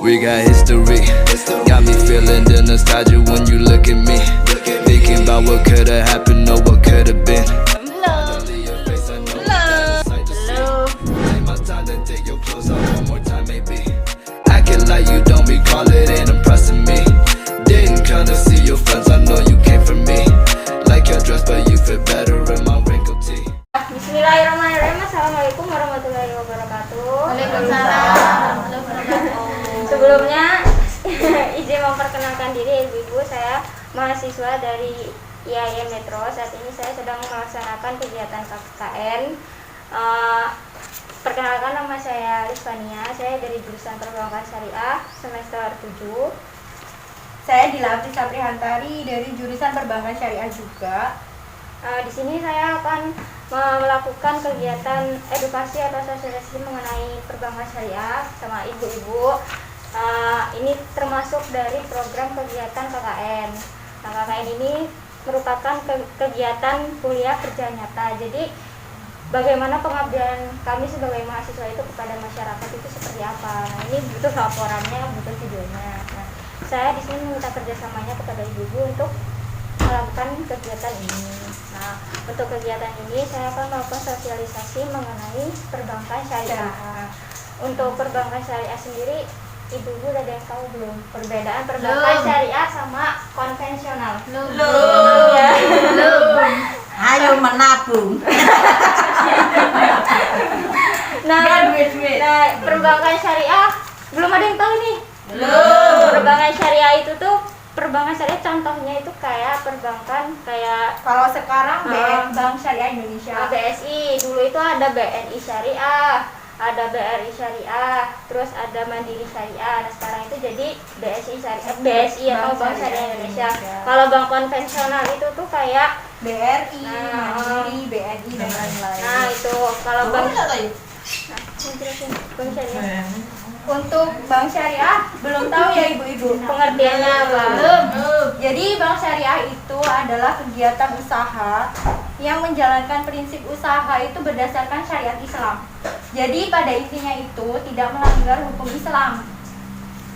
We got history. Got me feeling the nostalgia when you look at me. Thinking about what could've happened or what could've been. Finally, your face, I know that's a sight to see. Take my time, then take your clothes off one more time, maybe. Acting like you don't recall it ain't impressing me. Didn't come to see your friends, I know you came for me. Like your dress, but you fit better in my wrinkled tee. Bismillahirrahmanirrahim. Assalamualaikum warahmatullahi wabarakatuh. Waalaikumsalam warahmatullahi wabarakatuh. Sebelumnya izin memperkenalkan diri ibu-ibu, saya mahasiswa dari IAIN Metro. Saat ini saya sedang melaksanakan kegiatan KKN. Perkenalkan, nama saya Rizvania. Saya dari jurusan Perbankan Syariah semester 7. Saya Dila Prisaprihantari dari jurusan Perbankan Syariah juga. Di sini saya akan melakukan kegiatan edukasi atau sosialisasi mengenai perbankan syariah sama ibu-ibu. Ini termasuk dari program kegiatan KKN. Nah, KKN ini merupakan kegiatan kuliah kerja nyata. Jadi bagaimana pengabdian kami sebagai mahasiswa itu kepada masyarakat itu seperti apa. Nah, ini butuh laporannya, butuh videonya. Nah, saya di sini meminta kerjasamanya kepada ibu-ibu untuk melakukan kegiatan ini. Nah, untuk kegiatan ini saya akan melakukan sosialisasi mengenai perbankan syariah. Untuk perbankan syariah sendiri, ibu-ibu udah ada yang tahu belum perbedaan perbankan syariah sama konvensional? Belum. Ayo menabung. Nah, perbankan syariah belum ada yang tahu nih. Belum. Perbankan syariah itu tuh perbankan syariah contohnya itu kayak perbankan kayak Kalau sekarang Bank Syariah Indonesia. BSI, dulu itu ada BNI Syariah, ada BRI Syariah, terus ada Mandiri Syariah. Nah, sekarang itu jadi BSI Syariah, BSI atau Bank Syariah Indonesia. Kalau bank konvensional itu tuh kayak BRI, Mandiri, BNI dan lain-lain. nah itu kalau bank Untuk Bank Syariah belum tahu ya ibu-ibu. pengertiannya apa? Jadi Bank Syariah itu adalah kegiatan usaha yang menjalankan prinsip usaha itu berdasarkan syariat Islam. Jadi pada intinya itu tidak melanggar hukum Islam.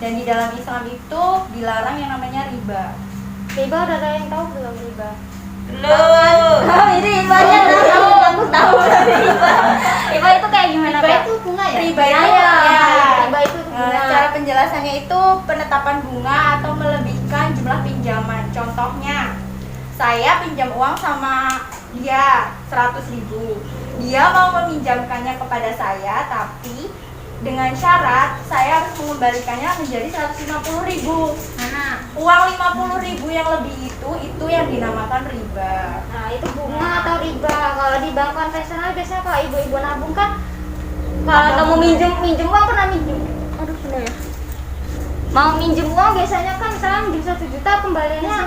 Dan di dalam Islam itu dilarang yang namanya riba. Riba udah ada yang tahu belum riba? Belum. Ini ribanya aku tahu riba. Riba itu kayak gimana? Riba Pak? itu bunga ya? Riba itu riba itu bunga. Cara penjelasannya itu penetapan bunga atau melebihkan jumlah pinjaman. Contohnya, saya pinjam uang sama dia 100.000. Dia mau meminjamkannya kepada saya, tapi dengan syarat saya harus mengembalikannya menjadi 150.000. Uang 50.000 yang lebih itu yang dinamakan riba. Nah, itu bunga atau riba. Kalau di bank konvensional biasanya kalau ibu-ibu nabung kan kalau kamu minjem uang pernah minjem. Aduh, bener ya. Mau minjem uang biasanya kan misalnya minjem 1 juta kembaliannya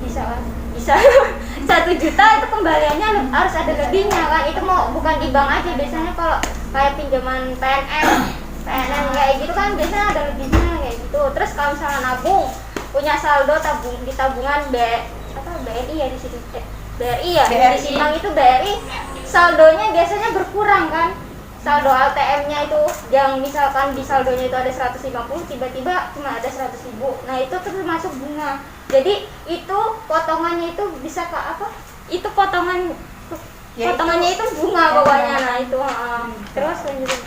bisa kan? Bisa. 1 juta itu kembaliannya harus ada lebihnya kan. Itu mau bukan di bank aja, biasanya kalau kayak pinjaman PNM kayak gitu kan biasanya ada lebihnya kayak gitu. Terus kalau misalnya nabung punya saldo di tabungan BNI ya di situ BRI ya di Simpang itu BRI, saldonya biasanya berkurang kan, saldo ATM-nya itu yang misalkan di saldonya itu ada 150 tiba-tiba cuma ada 100.000. Nah, itu termasuk bunga. Jadi itu potongannya itu bisa ke apa? Itu potongannya itu bunga pokoknya. Nah, itu terus lanjut.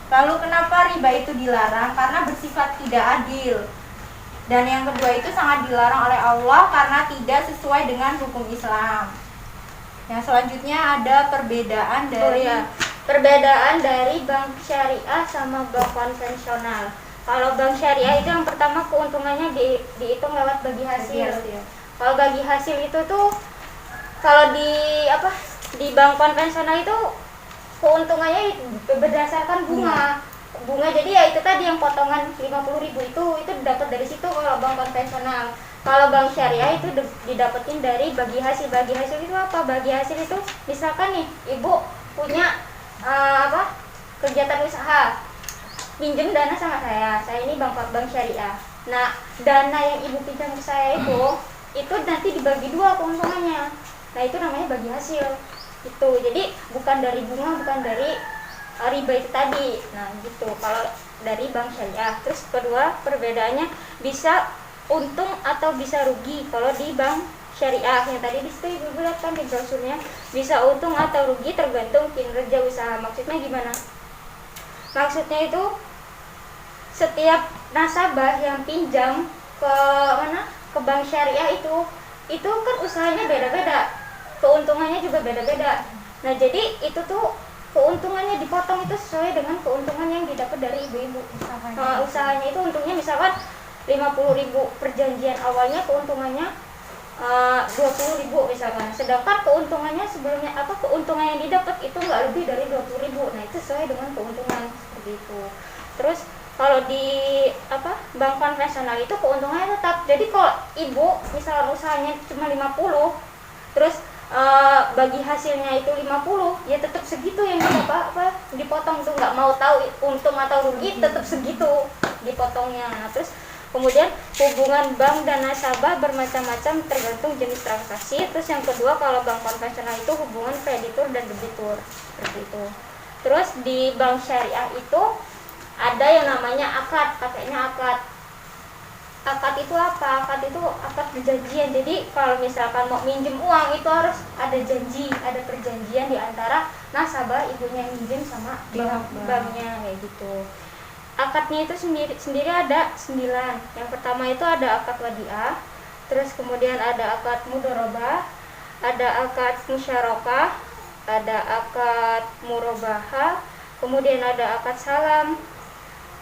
Lalu kenapa riba itu dilarang? Karena bersifat tidak adil. Dan yang kedua itu sangat dilarang oleh Allah karena tidak sesuai dengan hukum Islam. Yang selanjutnya ada perbedaan dari bank syariah sama bank konvensional. Kalau bank syariah itu yang pertama keuntungannya dihitung lewat bagi hasil. Kalau bagi hasil itu tuh kalau di bank konvensional itu keuntungannya berdasarkan bunga. Jadi ya itu tadi yang potongan 50.000 itu dapat dari situ kalau bank konvensional. Kalau bank syariah itu didapetin dari bagi hasil. Bagi hasil itu apa? Bagi hasil itu misalkan nih ibu punya kegiatan usaha, pinjam dana sama saya ini bank syariah. Nah, dana yang ibu pinjam ke saya itu nanti dibagi 2 keuntungannya. Nah, itu namanya bagi hasil. Itu jadi bukan dari bunga, bukan dari riba itu tadi. Nah, gitu. Kalau dari bank syariah. Terus kedua, perbedaannya bisa untung atau bisa rugi. Kalau di bank syariah yang tadi di situ ibu lihat kan di brosurnya, bisa untung atau rugi tergantung kinerja usaha. Maksudnya gimana? Maksudnya itu setiap nasabah yang pinjam ke mana, ke bank syariah itu kan usahanya beda-beda, keuntungannya juga beda-beda. Nah jadi itu tuh keuntungannya dipotong itu sesuai dengan keuntungan yang didapat dari ibu-ibu. Usahanya itu untungnya misalkan 50.000 perjanjian awalnya, keuntungannya 20.000 misalkan. Sedangkan keuntungannya sebelumnya keuntungan yang didapat itu nggak lebih dari 20.000. Nah itu sesuai dengan keuntungan seperti itu. Terus kalau di bank konvensional itu keuntungannya tetap. Jadi kalau ibu misalkan usahanya cuma 50, terus bagi hasilnya itu 50, ya tetap segitu yang dipotong tuh, nggak mau tahu untung atau rugi, tetap segitu dipotongnya. Nah, terus kemudian hubungan bank dan nasabah bermacam-macam tergantung jenis transaksi. Terus yang kedua, kalau bank konvensional itu hubungan kreditur dan debitur seperti itu. Terus di bank syariah itu ada yang namanya akad, pakainya akad. Akad itu apa? Akad itu akad perjanjian. Jadi kalau misalkan mau minjem uang itu harus ada janji, ada perjanjian di antara nasabah, ibunya yang minjem sama banknya kayak gitu. Akadnya itu sendiri ada 9. Yang pertama itu ada akad wadiah, terus kemudian ada akad mudharabah, ada akad musyarakah, ada akad murabahah, kemudian ada akad salam,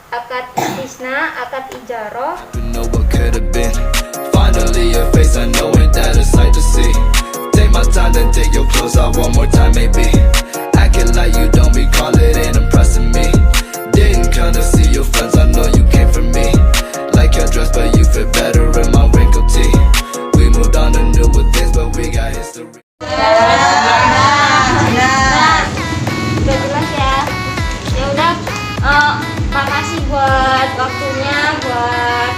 akad istisna, akad ijarah. Know what could have been. Finally your face, I know it, that a sight to see. Take my time, then take your clothes off one more time, maybe. Acting like you don't recall it, ain't impressing me. Didn't come to see your friends, I know you came for me. Like your dress, but you fit better in my wrinkled tee. We moved on to newer things, but we got history. Udah jelas ya. Ya udah, makasih buat waktunya, buat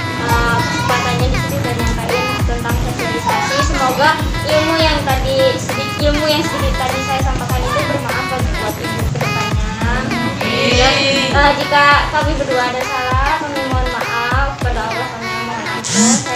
kesempatannya di sini udah nyampein tentang sosialisasi. Semoga ilmu yang sedikit tadi saya sampaikan itu bermanfaat buat ibu kedepannya. Jika kami berdua ada salah, kami mohon maaf, kepada Allah kami mohon ampun.